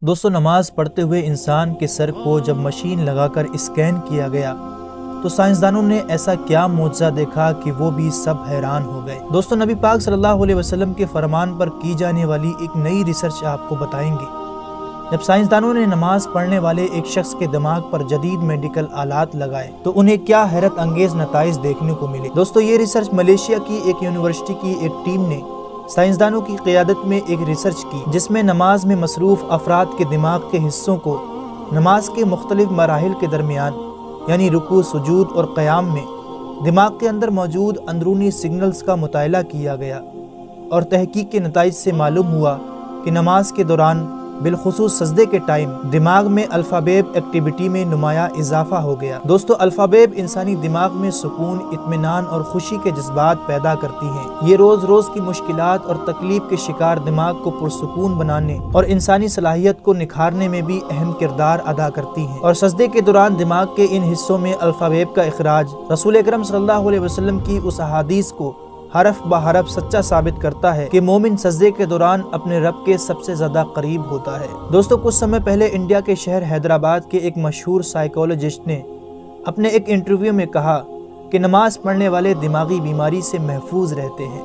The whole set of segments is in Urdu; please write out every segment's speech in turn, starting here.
دوستو نماز پڑھتے ہوئے انسان کے سر کو جب مشین لگا کر اسکین کیا گیا تو سائنسدانوں نے ایسا کیا معجزہ دیکھا کہ وہ بھی سب حیران ہو گئے۔ دوستو نبی پاک صلی اللہ علیہ وسلم کے فرمان پر کی جانے والی ایک نئی ریسرچ آپ کو بتائیں گے۔ جب سائنسدانوں نے نماز پڑھنے والے ایک شخص کے دماغ پر جدید میڈیکل آلات لگائے تو انہیں کیا حیرت انگیز نتائج دیکھنے کو ملے۔ دوستو یہ ریسرچ ملیشیا کی ایک یونیورسٹی کی ایک ٹیم نے سائنسدانوں کی قیادت میں ایک ریسرچ کی، جس میں نماز میں مصروف افراد کے دماغ کے حصوں کو نماز کے مختلف مراحل کے درمیان یعنی رکوع، سجود اور قیام میں دماغ کے اندر موجود اندرونی سگنلز کا مطالعہ کیا گیا، اور تحقیق کے نتائج سے معلوم ہوا کہ نماز کے دوران بالخصوص سجدے کے ٹائم دماغ میں الفا بیب ایکٹیویٹی میں نمایاں اضافہ ہو گیا۔ دوستو الفا بیب انسانی دماغ میں سکون، اطمینان اور خوشی کے جذبات پیدا کرتی ہیں۔ یہ روز روز کی مشکلات اور تکلیف کے شکار دماغ کو پرسکون بنانے اور انسانی صلاحیت کو نکھارنے میں بھی اہم کردار ادا کرتی ہیں، اور سجدے کے دوران دماغ کے ان حصوں میں الفا بیب کا اخراج رسول اکرم صلی اللہ علیہ وسلم کی اس احادیث کو حرف بحرف سچا ثابت کرتا ہے کہ مومن سجدے کے دوران اپنے رب کے سب سے زیادہ قریب ہوتا ہے۔ دوستو کچھ سمے پہلے انڈیا کے شہر حیدرآباد کے ایک مشہور سائیکولوجسٹ نے اپنے ایک انٹرویو میں کہا کہ نماز پڑھنے والے دماغی بیماری سے محفوظ رہتے ہیں،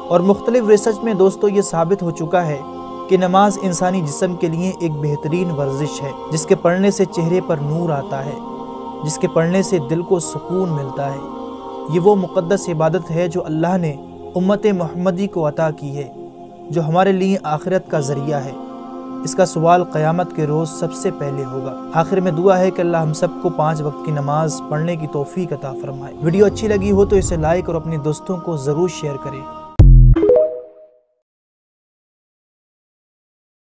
اور مختلف ریسرچ میں دوستو یہ ثابت ہو چکا ہے کہ نماز انسانی جسم کے لیے ایک بہترین ورزش ہے، جس کے پڑھنے سے چہرے پر نور آتا ہے، جس کے پڑھنے سے دل کو سکون ملتا ہے۔ یہ وہ مقدس عبادت ہے جو اللہ نے امت محمدی کو عطا کی ہے، جو ہمارے لیے آخرت کا ذریعہ ہے۔ اس کا سوال قیامت کے روز سب سے پہلے ہوگا۔ آخر میں دعا ہے کہ اللہ ہم سب کو 5 وقت کی نماز پڑھنے کی توفیق عطا فرمائے۔ ویڈیو اچھی لگی ہو تو اسے لائک اور اپنے دوستوں کو ضرور شیئر کریں۔